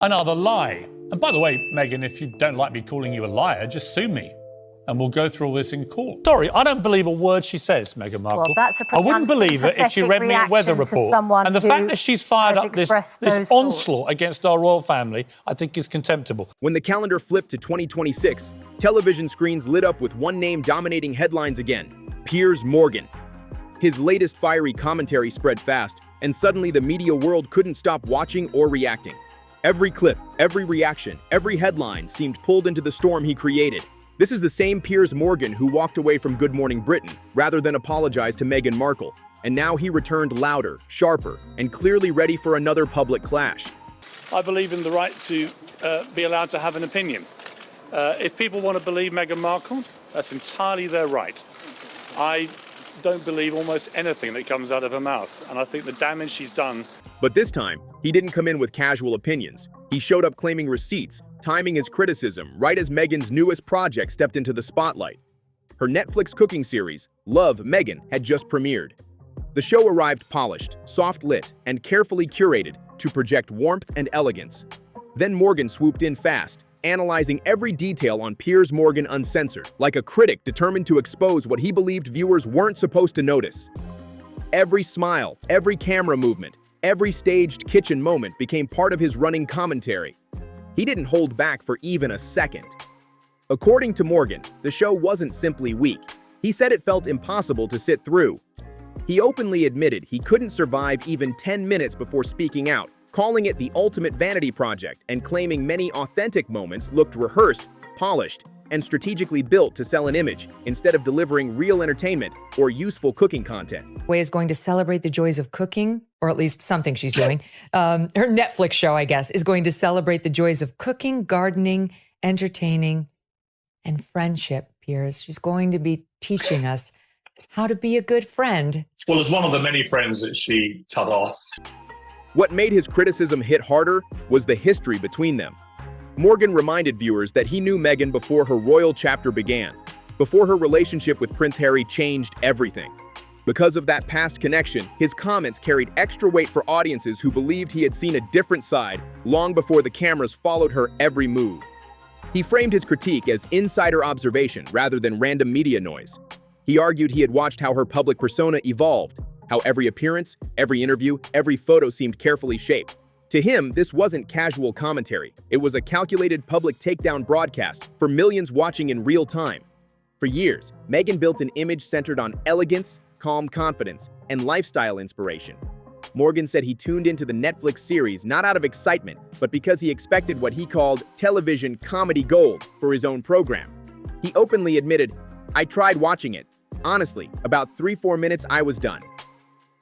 Another lie. And by the way, Meghan, if you don't like me calling you a liar, just sue me. And we'll go through all this in court. Sorry, I don't believe a word she says, Meghan Markle. Well, that's a I wouldn't believe it if she read me a weather report. And the fact that she's fired up this onslaught against our royal family, I think is contemptible. When the calendar flipped to 2026, television screens lit up with one name dominating headlines again: Piers Morgan. His latest fiery commentary spread fast, and suddenly the media world couldn't stop watching or reacting. Every clip, every reaction, every headline seemed pulled into the storm he created. This is the same Piers Morgan who walked away from Good Morning Britain rather than apologize to Meghan Markle, and now he returned louder, sharper, and clearly ready for another public clash. I believe in the right to be allowed to have an opinion. If people want to believe Meghan Markle, that's entirely their right. I don't believe almost anything that comes out of her mouth, and I think the damage she's done. But this time, he didn't come in with casual opinions. He showed up claiming receipts, timing his criticism right as Meghan's newest project stepped into the spotlight. Her Netflix cooking series, Love, Meghan, had just premiered. The show arrived polished, soft-lit, and carefully curated to project warmth and elegance. Then Morgan swooped in fast, analyzing every detail on Piers Morgan uncensored, like a critic determined to expose what he believed viewers weren't supposed to notice. Every smile, every camera movement, every staged kitchen moment became part of his running commentary. He didn't hold back for even a second. According to Morgan, the show wasn't simply weak. He said it felt impossible to sit through. He openly admitted he couldn't survive even 10 minutes before speaking out, calling it the ultimate vanity project and claiming many authentic moments looked rehearsed, polished, and strategically built to sell an image instead of delivering real entertainment or useful cooking content. Way is going to celebrate the joys of cooking, or at least something she's doing. Her Netflix show, I guess, is going to celebrate the joys of cooking, gardening, entertaining, and friendship, Piers. She's going to be teaching us how to be a good friend. Well, as one of the many friends that she cut off. What made his criticism hit harder was the history between them. Morgan reminded viewers that he knew Meghan before her royal chapter began, before her relationship with Prince Harry changed everything. Because of that past connection, his comments carried extra weight for audiences who believed he had seen a different side long before the cameras followed her every move. He framed his critique as insider observation rather than random media noise. He argued he had watched how her public persona evolved, how every appearance, every interview, every photo seemed carefully shaped. To him, this wasn't casual commentary. It was a calculated public takedown broadcast for millions watching in real time. For years, Meghan built an image centered on elegance, calm confidence, and lifestyle inspiration. Morgan said he tuned into the Netflix series not out of excitement, but because he expected what he called television comedy gold for his own program. He openly admitted, "I tried watching it. Honestly, about 3-4 minutes I was done."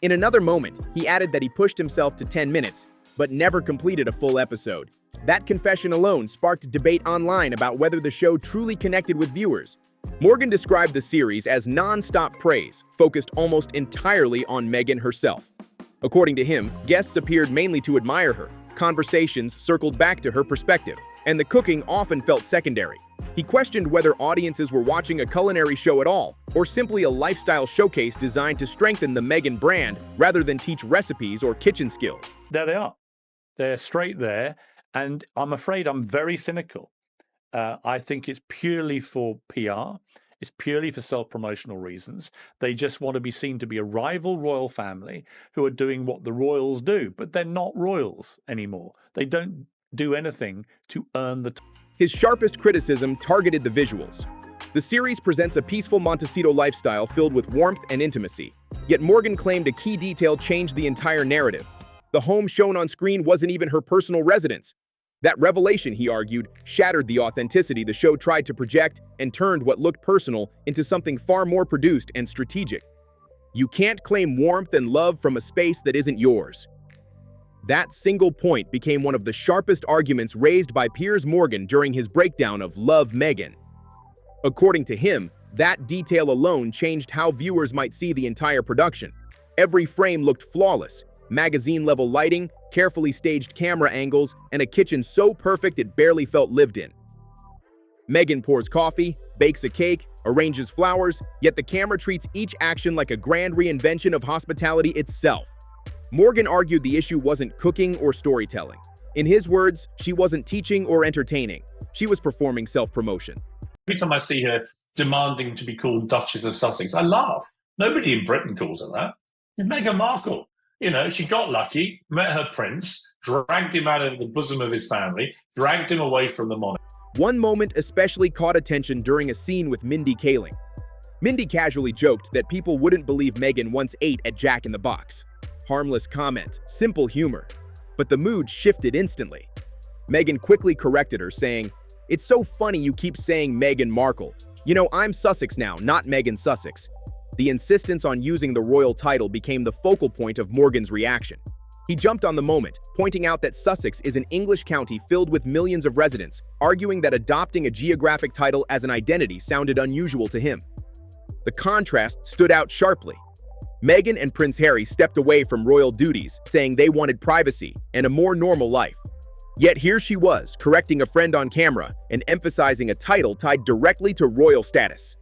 In another moment, he added that he pushed himself to 10 minutes, but never completed a full episode. That confession alone sparked debate online about whether the show truly connected with viewers. Morgan described the series as non-stop praise, focused almost entirely on Meghan herself. According to him, guests appeared mainly to admire her, conversations circled back to her perspective, and the cooking often felt secondary. He questioned whether audiences were watching a culinary show at all, or simply a lifestyle showcase designed to strengthen the Meghan brand rather than teach recipes or kitchen skills. There they are. They're straight there, and I'm afraid I'm very cynical. I think it's purely for PR. It's purely for self-promotional reasons. They just want to be seen to be a rival royal family who are doing what the royals do, but they're not royals anymore. They don't do anything to earn the His sharpest criticism targeted the visuals. The series presents a peaceful Montecito lifestyle filled with warmth and intimacy. Yet Morgan claimed a key detail changed the entire narrative. The home shown on screen wasn't even her personal residence. That revelation, he argued, shattered the authenticity the show tried to project and turned what looked personal into something far more produced and strategic. You can't claim warmth and love from a space that isn't yours. That single point became one of the sharpest arguments raised by Piers Morgan during his breakdown of Love, Meghan. According to him, that detail alone changed how viewers might see the entire production. Every frame looked flawless, magazine-level lighting, carefully staged camera angles, and a kitchen so perfect it barely felt lived in. Meghan pours coffee, bakes a cake, arranges flowers, yet the camera treats each action like a grand reinvention of hospitality itself. Morgan argued the issue wasn't cooking or storytelling. In his words, she wasn't teaching or entertaining. She was performing self-promotion. Every time I see her demanding to be called Duchess of Sussex, I laugh. Nobody in Britain calls her that. It's Meghan Markle. You know, she got lucky, met her prince, dragged him out of the bosom of his family, dragged him away from the monarchy. One moment especially caught attention during a scene with Mindy Kaling. Mindy casually joked that people wouldn't believe Meghan once ate at Jack in the Box. Harmless comment, simple humor. But the mood shifted instantly. Meghan quickly corrected her, saying, "It's so funny you keep saying Meghan Markle. You know, I'm Sussex now, not Meghan Sussex." The insistence on using the royal title became the focal point of Morgan's reaction. He jumped on the moment, pointing out that Sussex is an English county filled with millions of residents, arguing that adopting a geographic title as an identity sounded unusual to him. The contrast stood out sharply. Meghan and Prince Harry stepped away from royal duties, saying they wanted privacy and a more normal life. Yet here she was, correcting a friend on camera and emphasizing a title tied directly to royal status.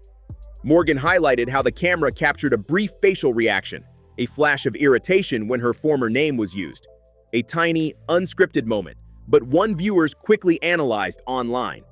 Morgan highlighted how the camera captured a brief facial reaction, a flash of irritation when her former name was used. A tiny, unscripted moment, but one viewers quickly analyzed online.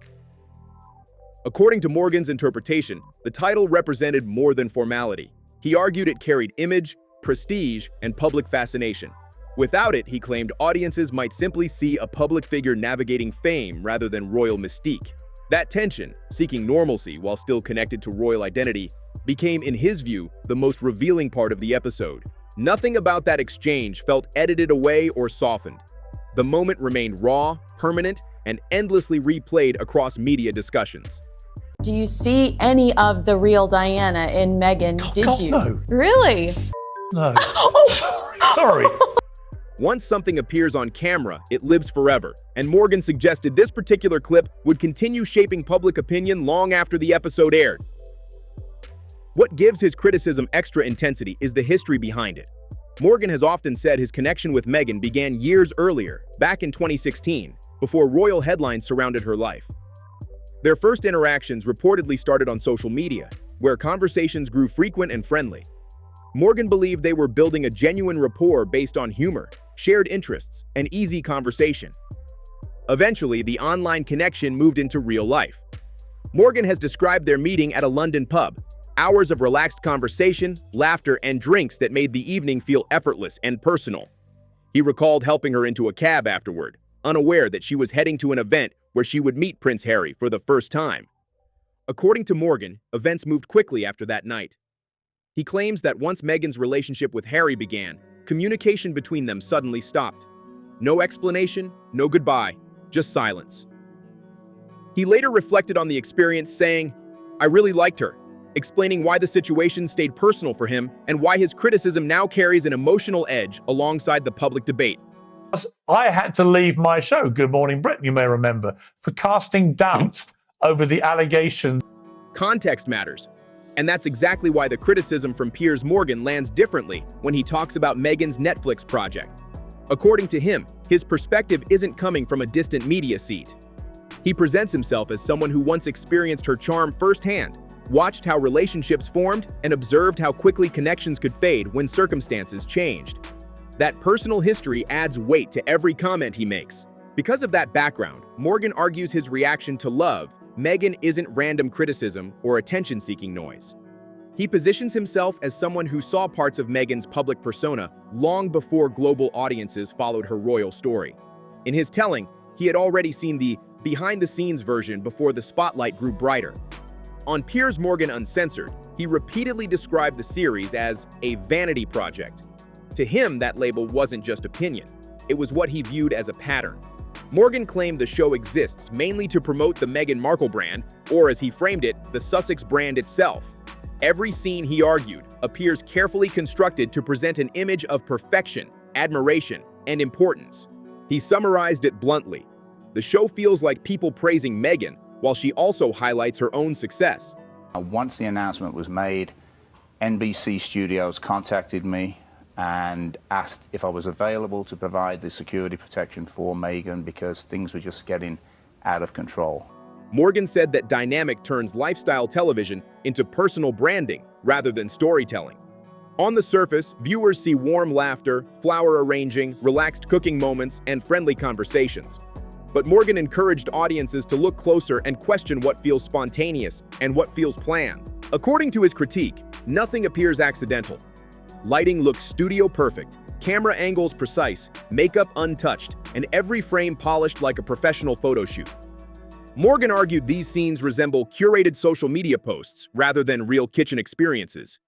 According to Morgan's interpretation, the title represented more than formality. He argued it carried image, prestige, and public fascination. Without it, he claimed audiences might simply see a public figure navigating fame rather than royal mystique. That tension, seeking normalcy while still connected to royal identity, became, in his view, the most revealing part of the episode. Nothing about that exchange felt edited away or softened. The moment remained raw, permanent, and endlessly replayed across media discussions. Do you see any of the real Diana in Meghan? Did God, you? no. Really? No. Sorry. Once something appears on camera, it lives forever, and Morgan suggested this particular clip would continue shaping public opinion long after the episode aired. What gives his criticism extra intensity is the history behind it. Morgan has often said his connection with Meghan began years earlier, back in 2016, before royal headlines surrounded her life. Their first interactions reportedly started on social media, where conversations grew frequent and friendly. Morgan believed they were building a genuine rapport based on humor, shared interests, and easy conversation. Eventually, the online connection moved into real life. Morgan has described their meeting at a London pub, hours of relaxed conversation, laughter, and drinks that made the evening feel effortless and personal. He recalled helping her into a cab afterward, unaware that she was heading to an event where she would meet Prince Harry for the first time. According to Morgan, events moved quickly after that night. He claims that once Meghan's relationship with Harry began, communication between them suddenly stopped. No explanation, no goodbye, just silence. He later reflected on the experience, saying, "I really liked her," explaining why the situation stayed personal for him and why his criticism now carries an emotional edge alongside the public debate. I had to leave my show, Good Morning Britain, you may remember, for casting doubt over the allegations. Context matters. And that's exactly why the criticism from Piers Morgan lands differently when he talks about Meghan's Netflix project. According to him, his perspective isn't coming from a distant media seat. He presents himself as someone who once experienced her charm firsthand, watched how relationships formed, and observed how quickly connections could fade when circumstances changed. That personal history adds weight to every comment he makes. Because of that background, Morgan argues his reaction to Love, Meghan isn't random criticism or attention-seeking noise. He positions himself as someone who saw parts of Meghan's public persona long before global audiences followed her royal story. In his telling, he had already seen the behind-the-scenes version before the spotlight grew brighter. On Piers Morgan Uncensored, he repeatedly described the series as a vanity project. To him, that label wasn't just opinion. It was what he viewed as a pattern. Morgan claimed the show exists mainly to promote the Meghan Markle brand, or as he framed it, the Sussex brand itself. Every scene, he argued, appears carefully constructed to present an image of perfection, admiration, and importance. He summarized it bluntly. The show feels like people praising Meghan, while she also highlights her own success. Once the announcement was made, NBC Studios contacted me and asked if I was available to provide the security protection for Meghan because things were just getting out of control. Morgan said that dynamic turns lifestyle television into personal branding rather than storytelling. On the surface, viewers see warm laughter, flower arranging, relaxed cooking moments, and friendly conversations. But Morgan encouraged audiences to look closer and question what feels spontaneous and what feels planned. According to his critique, nothing appears accidental. Lighting looks studio perfect, camera angles precise, makeup untouched, and every frame polished like a professional photo shoot. Morgan argued these scenes resemble curated social media posts rather than real kitchen experiences.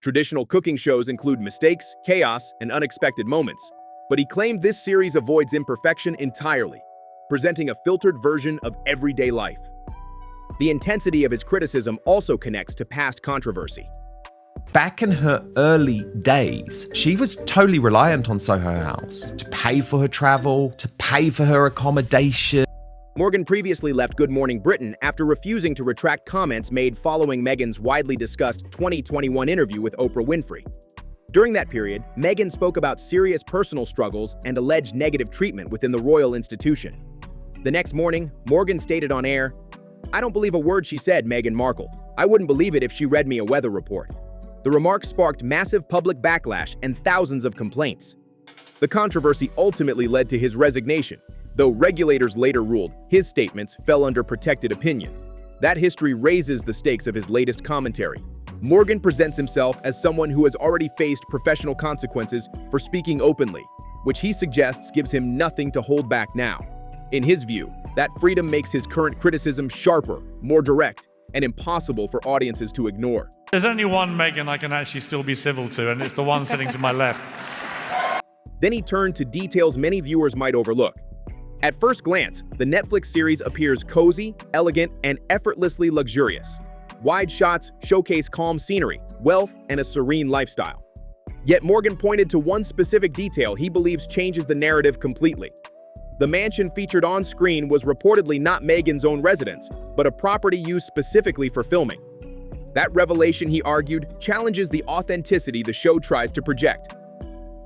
Traditional cooking shows include mistakes, chaos, and unexpected moments, but he claimed this series avoids imperfection entirely, presenting a filtered version of everyday life. The intensity of his criticism also connects to past controversy. Back in her early days, she was totally reliant on Soho House to pay for her travel, to pay for her accommodation. Morgan previously left Good Morning Britain after refusing to retract comments made following Meghan's widely discussed 2021 interview with Oprah Winfrey. During that period, Meghan spoke about serious personal struggles and alleged negative treatment within the royal institution. The next morning, Morgan stated on air, "I don't believe a word she said, Meghan Markle. I wouldn't believe it if she read me a weather report." The remarks sparked massive public backlash and thousands of complaints. The controversy ultimately led to his resignation, though regulators later ruled his statements fell under protected opinion. That history raises the stakes of his latest commentary. Morgan presents himself as someone who has already faced professional consequences for speaking openly, which he suggests gives him nothing to hold back now. In his view, that freedom makes his current criticism sharper, more direct, and impossible for audiences to ignore. There's only one Meghan I can actually still be civil to, and it's the one sitting to my left. Then he turned to details many viewers might overlook. At first glance, the Netflix series appears cozy, elegant, and effortlessly luxurious. Wide shots showcase calm scenery, wealth, and a serene lifestyle. Yet Morgan pointed to one specific detail he believes changes the narrative completely. The mansion featured on screen was reportedly not Meghan's own residence, but a property used specifically for filming. That revelation, he argued, challenges the authenticity the show tries to project.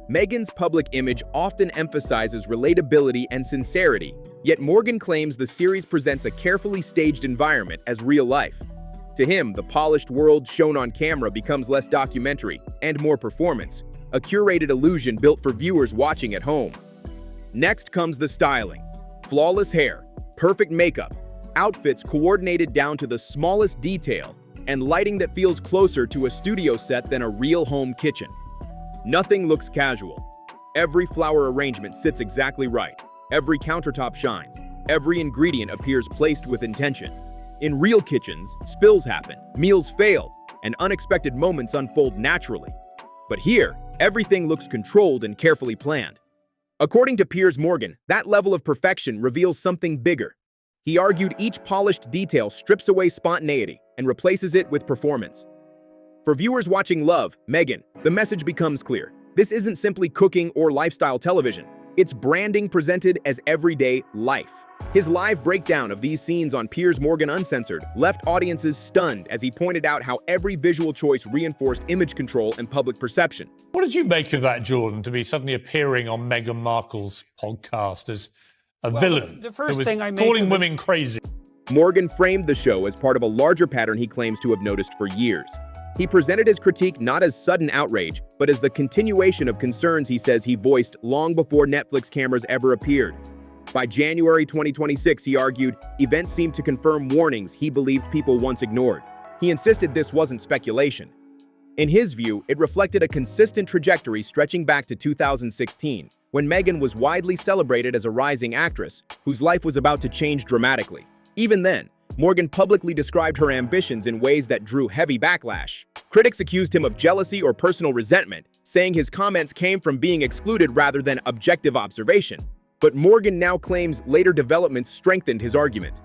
Meghan's public image often emphasizes relatability and sincerity, yet Morgan claims the series presents a carefully staged environment as real life. To him, the polished world shown on camera becomes less documentary and more performance, a curated illusion built for viewers watching at home. Next comes the styling. Flawless hair, perfect makeup, outfits coordinated down to the smallest detail, and lighting that feels closer to a studio set than a real home kitchen. Nothing looks casual. Every flower arrangement sits exactly right. Every countertop shines. Every ingredient appears placed with intention. In real kitchens, spills happen, meals fail, and unexpected moments unfold naturally. But here, everything looks controlled and carefully planned. According to Piers Morgan, that level of perfection reveals something bigger. He argued each polished detail strips away spontaneity and replaces it with performance. For viewers watching Love, Meghan, the message becomes clear. This isn't simply cooking or lifestyle television. It's branding presented as everyday life. His live breakdown of these scenes on Piers Morgan Uncensored left audiences stunned as he pointed out how every visual choice reinforced image control and public perception. What did you make of that, Jordan, to be suddenly appearing on Meghan Markle's podcast as a villain the first who was thing I made calling of it- women crazy? Morgan framed the show as part of a larger pattern he claims to have noticed for years. He presented his critique not as sudden outrage, but as the continuation of concerns he says he voiced long before Netflix cameras ever appeared. By January 2026, he argued, events seemed to confirm warnings he believed people once ignored. He insisted this wasn't speculation. In his view, it reflected a consistent trajectory stretching back to 2016, when Meghan was widely celebrated as a rising actress whose life was about to change dramatically. Even then, Morgan publicly described her ambitions in ways that drew heavy backlash. Critics accused him of jealousy or personal resentment, saying his comments came from being excluded rather than objective observation. But Morgan now claims later developments strengthened his argument.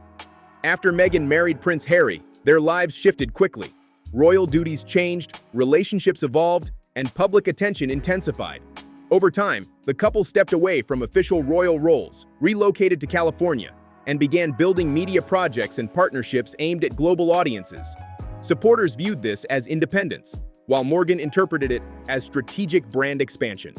After Meghan married Prince Harry, their lives shifted quickly. Royal duties changed, relationships evolved, and public attention intensified. Over time, the couple stepped away from official royal roles, relocated to California, and began building media projects and partnerships aimed at global audiences. Supporters viewed this as independence, while Morgan interpreted it as strategic brand expansion.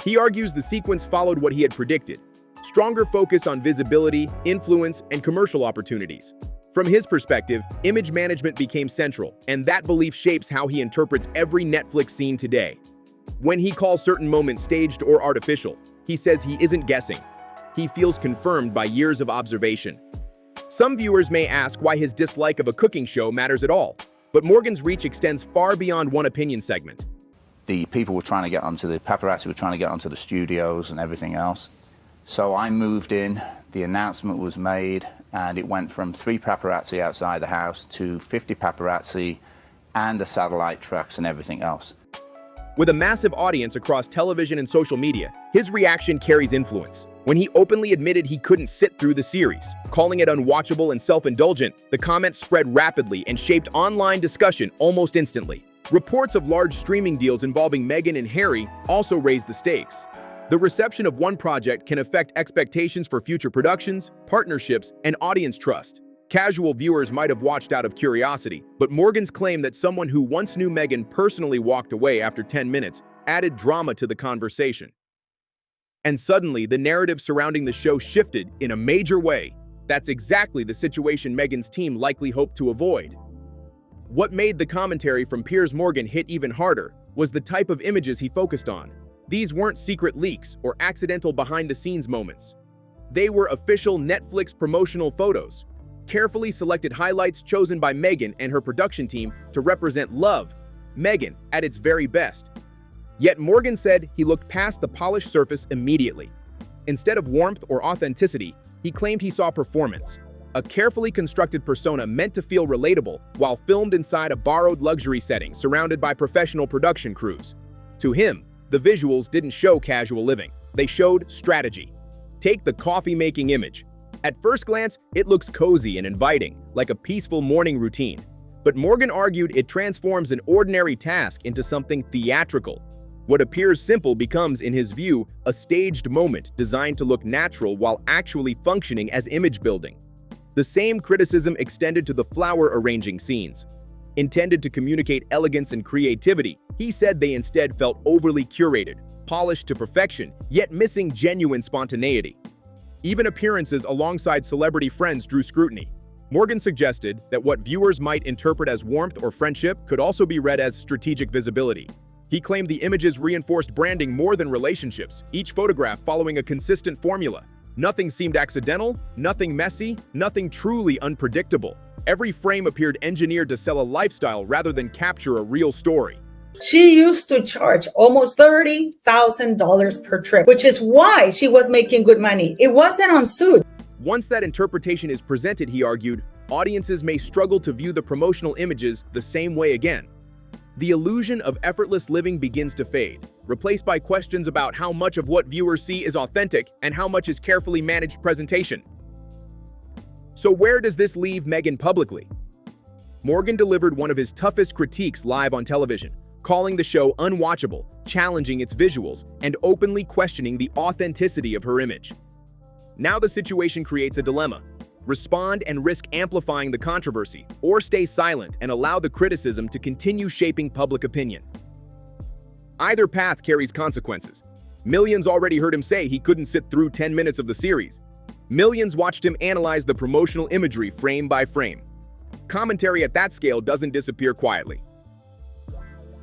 He argues the sequence followed what he had predicted: stronger focus on visibility, influence, and commercial opportunities. From his perspective, image management became central, and that belief shapes how he interprets every Netflix scene today. When he calls certain moments staged or artificial, he says he isn't guessing. He feels confirmed by years of observation. Some viewers may ask why his dislike of a cooking show matters at all, but Morgan's reach extends far beyond one opinion segment. The paparazzi were trying to get onto the studios and everything else. So I moved in, the announcement was made, and it went from 3 paparazzi outside the house to 50 paparazzi and the satellite trucks and everything else. With a massive audience across television and social media, his reaction carries influence. When he openly admitted he couldn't sit through the series, calling it unwatchable and self-indulgent, the comments spread rapidly and shaped online discussion almost instantly. Reports of large streaming deals involving Meghan and Harry also raised the stakes. The reception of one project can affect expectations for future productions, partnerships, and audience trust. Casual viewers might have watched out of curiosity, but Morgan's claim that someone who once knew Meghan personally walked away after 10 minutes added drama to the conversation. And suddenly, the narrative surrounding the show shifted in a major way. That's exactly the situation Meghan's team likely hoped to avoid. What made the commentary from Piers Morgan hit even harder was the type of images he focused on. These weren't secret leaks or accidental behind-the-scenes moments. They were official Netflix promotional photos, carefully selected highlights chosen by Meghan and her production team to represent love, Meghan at its very best. Yet Morgan said he looked past the polished surface immediately. Instead of warmth or authenticity, he claimed he saw performance, a carefully constructed persona meant to feel relatable while filmed inside a borrowed luxury setting surrounded by professional production crews. To him, the visuals didn't show casual living. They showed strategy. Take the coffee-making image. At first glance, it looks cozy and inviting, like a peaceful morning routine. But Morgan argued it transforms an ordinary task into something theatrical. What appears simple becomes, in his view, a staged moment designed to look natural while actually functioning as image building. The same criticism extended to the flower arranging scenes. Intended to communicate elegance and creativity, he said they instead felt overly curated, polished to perfection, yet missing genuine spontaneity. Even appearances alongside celebrity friends drew scrutiny. Morgan suggested that what viewers might interpret as warmth or friendship could also be read as strategic visibility. He claimed the images reinforced branding more than relationships, each photograph following a consistent formula. Nothing seemed accidental, nothing messy, nothing truly unpredictable. Every frame appeared engineered to sell a lifestyle rather than capture a real story. She used to charge almost $30,000 per trip, which is why she was making good money. It wasn't on suit. Once that interpretation is presented, he argued, audiences may struggle to view the promotional images the same way again. The illusion of effortless living begins to fade, replaced by questions about how much of what viewers see is authentic and how much is carefully managed presentation. So where does this leave Meghan publicly? Morgan delivered one of his toughest critiques live on television, calling the show unwatchable, challenging its visuals, and openly questioning the authenticity of her image. Now the situation creates a dilemma. Respond and risk amplifying the controversy, or stay silent and allow the criticism to continue shaping public opinion. Either path carries consequences. Millions already heard him say he couldn't sit through 10 minutes of the series. Millions watched him analyze the promotional imagery frame by frame. Commentary at that scale doesn't disappear quietly.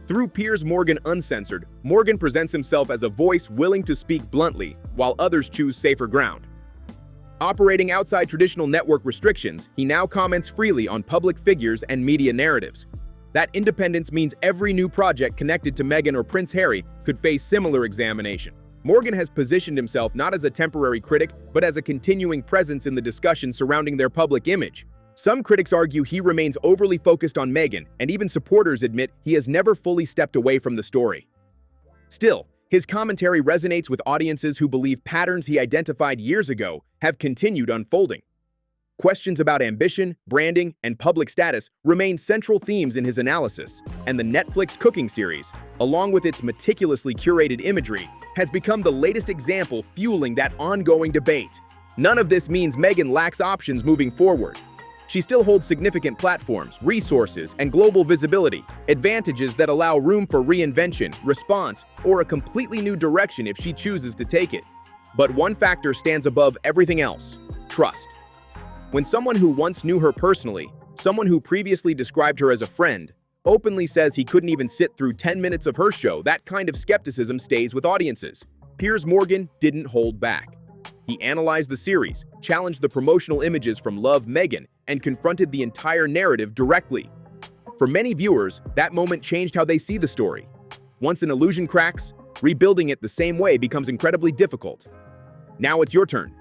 Through Piers Morgan Uncensored, Morgan presents himself as a voice willing to speak bluntly, while others choose safer ground. Operating outside traditional network restrictions, he now comments freely on public figures and media narratives. That independence means every new project connected to Meghan or Prince Harry could face similar examination. Morgan has positioned himself not as a temporary critic, but as a continuing presence in the discussion surrounding their public image. Some critics argue he remains overly focused on Meghan, and even supporters admit he has never fully stepped away from the story. Still, his commentary resonates with audiences who believe patterns he identified years ago have continued unfolding. Questions about ambition, branding, and public status remain central themes in his analysis, and the Netflix cooking series, along with its meticulously curated imagery, has become the latest example fueling that ongoing debate. None of this means Meghan lacks options moving forward. She still holds significant platforms, resources, and global visibility, advantages that allow room for reinvention, response, or a completely new direction if she chooses to take it. But one factor stands above everything else: trust. When someone who once knew her personally, someone who previously described her as a friend, openly says he couldn't even sit through 10 minutes of her show, that kind of skepticism stays with audiences. Piers Morgan didn't hold back. He analyzed the series, challenged the promotional images from Love Meghan, and confronted the entire narrative directly. For many viewers, that moment changed how they see the story. Once an illusion cracks, rebuilding it the same way becomes incredibly difficult. Now it's your turn.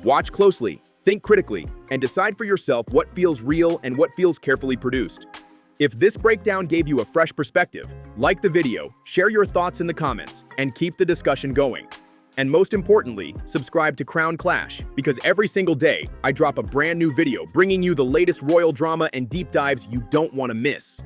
Watch closely, think critically, and decide for yourself what feels real and what feels carefully produced. If this breakdown gave you a fresh perspective, like the video, share your thoughts in the comments, and keep the discussion going. And most importantly, subscribe to Crown Clash, because every single day, I drop a brand new video bringing you the latest royal drama and deep dives you don't want to miss.